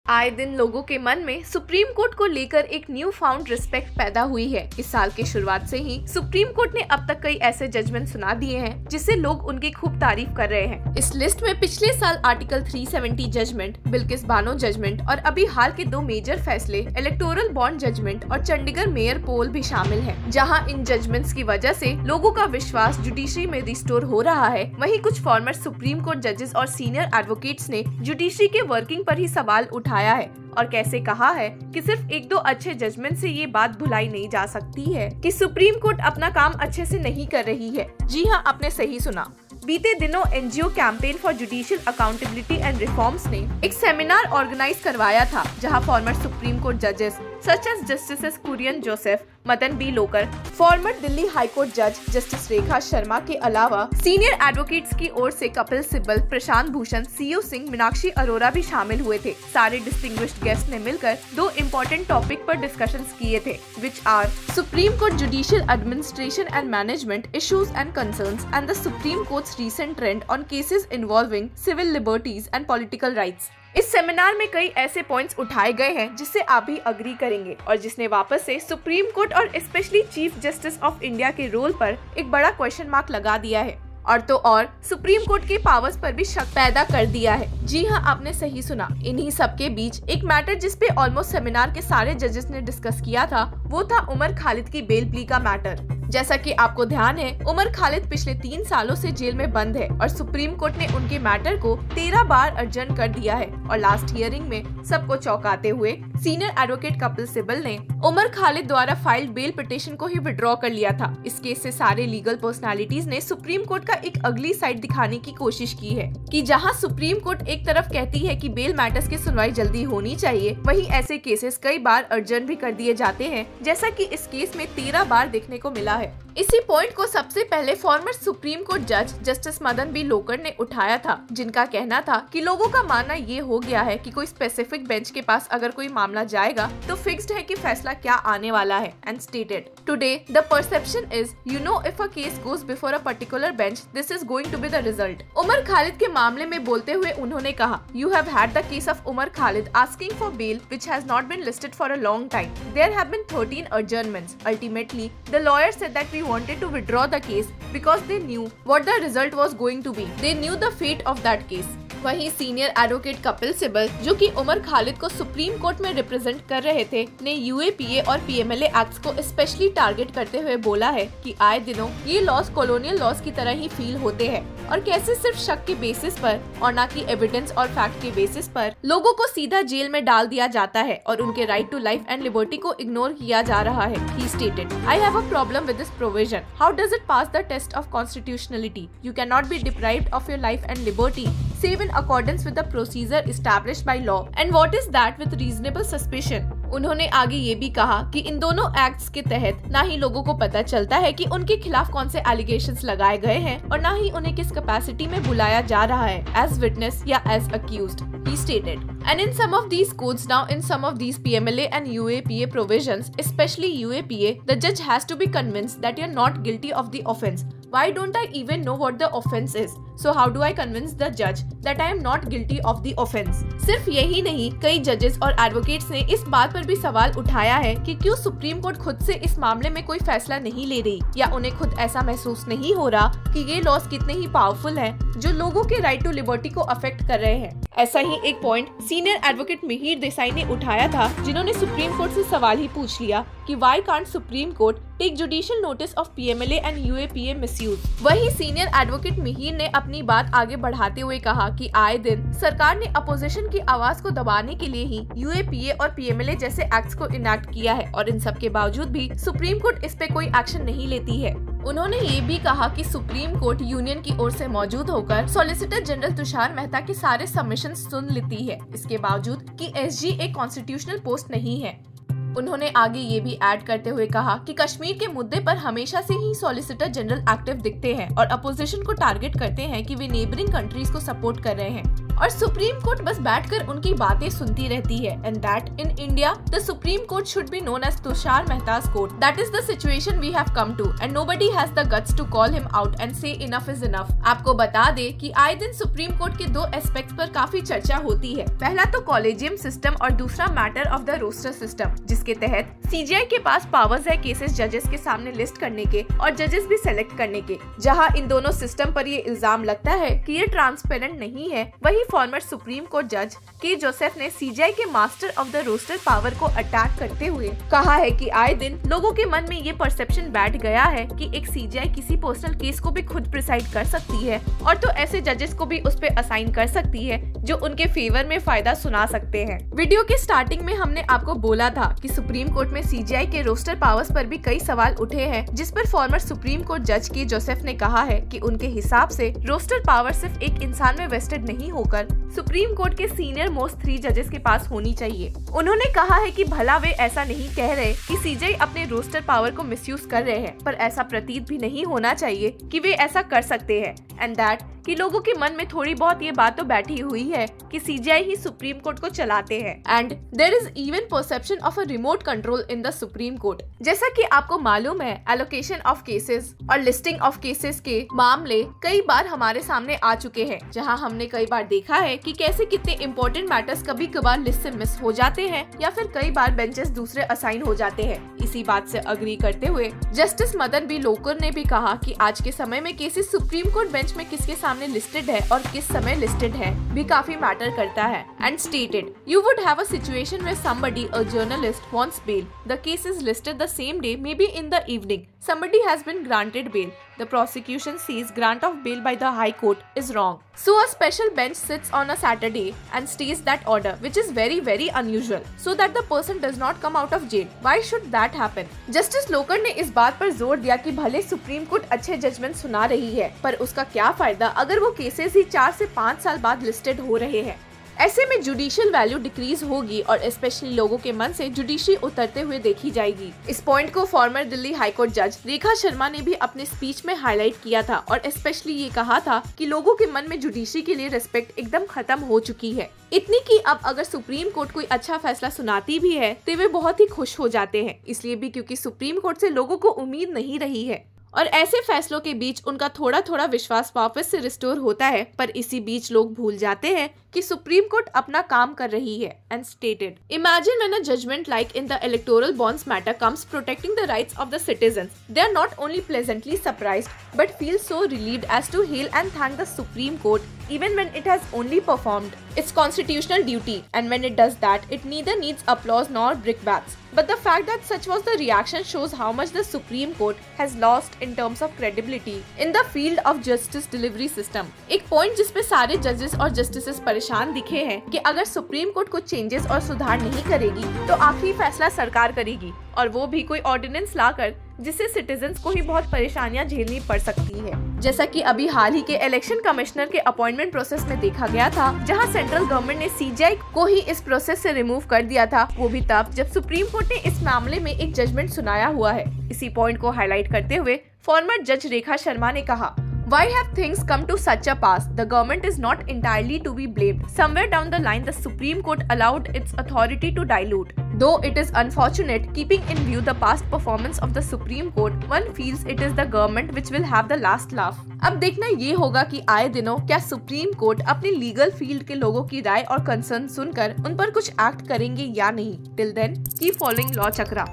आए दिन लोगों के मन में सुप्रीम कोर्ट को लेकर एक न्यू फाउंड रिस्पेक्ट पैदा हुई है। इस साल की शुरुआत से ही सुप्रीम कोर्ट ने अब तक कई ऐसे जजमेंट सुना दिए हैं जिससे लोग उनकी खूब तारीफ कर रहे हैं। इस लिस्ट में पिछले साल article 370 judgment, Bilkis Bano judgment और अभी हाल के 2 मेजर फैसले, इलेक्टोरल बॉन्ड जजमेंट और चंडीगढ़ मेयर पोल भी शामिल है। जहाँ इन जजमेंट्स की वजह से लोगों का विश्वास जुडिशरी में रिस्टोर हो रहा है, वहीं कुछ फॉर्मर सुप्रीम कोर्ट जजेस और सीनियर एडवोकेट्स ने जुडिशरी के वर्किंग पर ही सवाल उठाया है और कैसे कहा है कि सिर्फ 1-2 अच्छे जजमेंट से ये बात भुलाई नहीं जा सकती है कि सुप्रीम कोर्ट अपना काम अच्छे से नहीं कर रही है। जी हाँ, आपने सही सुना। बीते दिनों NGO campaign for judicial accountability and reforms ने एक सेमिनार ऑर्गेनाइज करवाया था, जहां फॉर्मर सुप्रीम कोर्ट जजेस such as justice Kurian Joseph, Madan B लोकर, फॉर्मर दिल्ली हाई कोर्ट जज जस्टिस रेखा शर्मा के अलावा सीनियर एडवोकेट्स की ओर से कपिल सिब्बल, प्रशांत भूषण, सीयू सिंह, मीनाक्षी अरोरा भी शामिल हुए थे। सारे डिस्टिंग्विश्ड गेस्ट ने मिलकर 2 इम्पोर्टेंट टॉपिक पर डिस्कशंस किए थे, which are Supreme Court judicial administration and management issues and concerns and the Supreme Court's recent trend on cases involving civil liberties and political rights. इस सेमिनार में कई ऐसे points उठाए गए हैं जिससे आप भी अग्री करेंगे और जिसने वापस से सुप्रीम कोर्ट और specially chief justice of India के रोल पर एक बड़ा क्वेश्चन मार्क लगा दिया है और तो और सुप्रीम कोर्ट के पावर्स पर भी शक पैदा कर दिया है। जी हाँ, आपने सही सुना। इन्हीं सब के बीच एक मैटर जिसपे ऑलमोस्ट सेमिनार के सारे जजेस ने डिस्कस किया था, वो था उमर खालिद की बेल प्ली का मैटर। जैसा कि आपको ध्यान है, उमर खालिद पिछले 3 सालों से जेल में बंद है और सुप्रीम कोर्ट ने उनके मैटर को 13 बार अर्जन कर दिया है और लास्ट हियरिंग में सबको चौंकाते हुए सीनियर एडवोकेट कपिल सिब्बल ने उमर खालिद द्वारा फाइल्ड बेल पिटीशन को ही विड्रॉ कर लिया था। इस केस से सारे लीगल पर्सनालिटीज ने सुप्रीम कोर्ट का एक अगली साइड दिखाने की कोशिश की है कि जहां सुप्रीम कोर्ट एक तरफ कहती है कि बेल मैटर्स की सुनवाई जल्दी होनी चाहिए, वहीं ऐसे केसेस कई बार अर्जन भी कर दिए जाते हैं, जैसा कि इस केस में 13 बार देखने को मिला है। इसी पॉइंट को सबसे पहले फॉर्मर सुप्रीम कोर्ट जज जस्टिस मदन बी लोकर ने उठाया था, जिनका कहना था कि लोगों का मानना ये हो गया है कि कोई स्पेसिफिक बेंच के पास अगर कोई मामला जाएगा तो फिक्स्ड है कि फैसला क्या आने वाला है। And stated today the perception is if a case goes before a particular bench this is going to be the result. Umar Khalid के मामले में बोलते हुए उन्होंने कहा, you have had the case of Umar Khalid asking for bail which has not been listed for a long time. There have been 13 adjournments. Ultimately, the lawyer said that we wanted to withdraw the case because they knew what the result was going to be. They knew the fate of that case. वहीं senior advocate Kapil Sibal, जो कि उमर खालिद को supreme court में represent कर रहे थे, ने UAPA और पीएमएलए एक्ट्स को स्पेशली टारगेट करते हुए बोला है कि आए दिनों ये लॉस कॉलोनियल लॉस की तरह ही फील होते हैं और कैसे सिर्फ शक के बेसिस पर और ना कि एविडेंस और फैक्ट के बेसिस पर लोगों को सीधा जेल में डाल दिया जाता है और उनके right to life and liberty को इग्नोर किया जा रहा है। He stated, I have a problem with this provision. How does it pass the test of constitutionality? You cannot be deprived of your life and liberty save in accordance with the procedure established by law. And what is that with reasonable suspicion? उन्होंने आगे ये भी कहा कि इन दोनों acts के तहत ना ही लोगों को पता चलता है कि उनके खिलाफ कौन से एलिगेशंस लगाए गए हैं और ना ही उन्हें किस कैपेसिटी में बुलाया जा रहा है, एज विटनेस या as accused, he stated. And in some of these codes now, in some of these PMLA and UAPA provisions, especially UAPA, the judge has to be convinced that you're not guilty of the offense. Why don't I even know what the offense is? So how do I convince the judge that I am not guilty of the offense? सिर्फ यही नहीं, कई जजेस और advocates ने इस बात पर भी सवाल उठाया है कि क्यों सुप्रीम कोर्ट खुद से इस मामले में कोई फैसला नहीं ले रही या उन्हें खुद ऐसा महसूस नहीं हो रहा कि ये लॉस कितने ही पावरफुल हैं जो लोगों के राइट टू लिबर्टी को अफेक्ट कर रहे हैं। ऐसा ही एक point senior advocate Mihir Desai ने उठाया था, जिन्होंने सुप्रीम कोर्ट से सवाल ही पूछ लिया कि why can't Supreme Court take judicial notice of PMLA and UAPA misuse. वहीं सीनियर एडवोकेट मिहिर ने अपनी बात आगे बढ़ाते हुए कहा कि आए दिन सरकार ने अपोजिशन की आवाज को दबाने के लिए ही यूएपीए और पीएमएलए जैसे एक्ट्स को इनैक्ट किया है और इन सब के बावजूद भी सुप्रीम कोर्ट इस पे कोई एक्शन नहीं लेती है। उन्होंने ये भी कहा कि सुप्रीम कोर्ट यूनियन की ओर से मौजूद होकर सॉलिसिटर जनरल तुषार मेहता के सारे सबमिशन सुन लेती है, इसके बावजूद कि एसजी एक कॉन्स्टिट्यूशनल पोस्ट नहीं है। उन्होंने आगे ये भी ऐड करते हुए कहा कि कश्मीर के मुद्दे पर हमेशा से ही सॉलिसिटर जनरल एक्टिव दिखते हैं और अपोजिशन को टारगेट करते हैं कि वे नेबरिंग कंट्रीज को सपोर्ट कर रहे हैं। और सुप्रीम कोर्ट बस बैठकर उनकी बातें सुनती रहती है। And that in India the Supreme Court should be known as Tushar Mehta's court. That is the situation we have come to and nobody has the guts to call him out and say enough is enough. आपको बता दे कि आए दिन supreme court के दो aspects पर काफी चर्चा होती है। पहला तो कॉलेजियम सिस्टम और दूसरा matter of the roster system, जिसके तहत सीजीआई के पास पावर्स है केसेस जजेस के सामने लिस्ट करने के और जजेस भी सेलेक्ट करने के। जहां इन दोनों सिस्टम पर ये इल्जाम लगता है कि ये ट्रांसपेरेंट नहीं है, वही फॉर्मर सुप्रीम कोर्ट जज के जोसेफ ने सीजीआई के master of the roster power को अटैक करते हुए कहा है कि आए दिन लोगों के मन में ये परसेप्शन बैठ गया है कि एक सीजीआई किसी पर्सनल केस को भी खुद प्रिसाइड कर सकती है और तो ऐसे जजेस को भी उस पे असाइन कर सकती है जो उनके फेवर में फायदा सुना सकते हैं। वीडियो के स्टार्टिंग में हमने आपको बोला था कि सुप्रीम कोर्ट में सीजीआई के रोस्टर पावर्स पर भी कई सवाल उठे हैं, जिस पर फॉर्मर सुप्रीम कोर्ट जज के जोसेफ ने कहा है कि उनके हिसाब से रोस्टर पावर सिर्फ एक इंसान में वेस्टेड नहीं होकर सुप्रीम कोर्ट के सीनियर मोस्ट 3 जजेस के पास होनी चाहिए। उन्होंने कहा है कि भला वे ऐसा नहीं कह रहे कि सीजीआई अपने रोस्टर पावर को मिसयूज कर रहे हैं, पर ऐसा प्रतीत भी नहीं होना चाहिए कि वे ऐसा कर सकते हैं। एंड दैट कि लोगों के मन में थोड़ी बहुत ये बात तो बैठी हुई है कि सीजीआई ही सुप्रीम कोर्ट को चलाते हैं and there is even perception of a remote control in the Supreme Court. जैसा कि आपको मालूम है, एलोकेशन ऑफ केसेस और लिस्टिंग ऑफ केसेस के मामले कई बार हमारे सामने आ चुके हैं, जहां हमने कई बार देखा है कि कैसे कितने इंपॉर्टेंट मैटर्स कभी कभार लिस्ट से मिस हो जाते हैं या फिर कई बार बेंचेस दूसरे असाइन हो जाते हैं। इसी बात से अग्री करते हुए जस्टिस मदन बी लोकुर ने भी कहा कि आज के समय में केसेस सुप्रीम कोर्ट बेंच में किसके सामने लिस्टेड है और किस समय लिस्टेड है भी काफी मैटर करता है। And stated you would have a situation where somebody, a journalist, wants bail. The case is listed the same day, maybe in the evening. Somebody has been granted bail. The prosecution says grant of bail by the High Court is wrong. So a special bench sits on a Saturday and stays that order, which is very, very unusual, so that the person does not come out of jail. Why should that happen? Justice लोकर ने इस बात पर जोर दिया कि भले supreme court अच्छे judgement सुना रही है, पर उसका क्या फायदा अगर वो केसेस ही 4 से 5 साल बाद लिस्टेड हो रहे हैं। ऐसे में जुडिशियल वैल्यू डिक्रीज होगी और स्पेशली लोगों के मन से जुडिशरी उतरते हुए देखी जाएगी। इस पॉइंट को फॉर्मर दिल्ली हाईकोर्ट जज रेखा शर्मा ने भी अपने स्पीच में हाईलाइट किया था और स्पेशली ये कहा था कि लोगों के मन में जुडिशरी के लिए रिस्पेक्ट एकदम खत्म हो चुकी है। इतनी कि अब अगर सुप्रीम कोर्ट कोई अच्छा फैसला सुनाती भी है तो वे बहुत ही खुश हो जाते हैं, इसलिए भी क्योंकि सुप्रीम कोर्ट से लोगों को उम्मीद नहीं रही है और ऐसे फैसलों के बीच उनका थोड़ा थोड़ा विश्वास वापस से रिस्टोर होता है। पर इसी बीच लोग भूल जाते हैं कि सुप्रीम कोर्ट अपना काम कर रही है। And stated imagine when a judgment like in the electoral bonds matter comes protecting the rights of the citizens, they are not only pleasantly surprised but feel so relieved as to hail and thank the Supreme Court even when it has only performed its constitutional duty, and when it does that it neither needs applause nor brickbats. But the fact that such was the reaction shows how much the Supreme Court has lost in terms of credibility in the field of justice delivery system. एक point जिसपे सारे जजेस और justices परेशान दिखे हैं कि अगर सुप्रीम कोर्ट कुछ चेंजेस और सुधार नहीं करेगी तो आखिरी फैसला सरकार करेगी, और वो भी कोई ऑर्डिनेंस लाकर जिससे सिटीजन्स को ही बहुत परेशानियां झेलनी पड़ सकती है। जैसा कि अभी हाल ही के इलेक्शन कमिश्नर के अपॉइंटमेंट प्रोसेस में देखा गया था, जहां सेंट्रल गवर्नमेंट ने सीजीआई को ही इस प्रोसेस से रिमूव कर दिया था, वो भी तब जब सुप्रीम कोर्ट ने इस मामले में एक जजमेंट सुनाया हुआ है। इसी पॉइंट को हाईलाइट करते हुए फॉर्मर जज रेखा शर्मा ने कहा, Why have things come to such a pass? The government is not entirely to be blamed. Somewhere down the line, the Supreme Court allowed its authority to dilute. Though it is unfortunate, keeping in view the past performance of the Supreme Court, one feels it is the government which will have the last laugh. अब देखना ये होगा कि आए दिनों क्या supreme court अपनी legal field के लोगों की राय और कंसर्न सुनकर उन पर कुछ एक्ट करेंगे या नहीं। Till then, keep following law चक्रा।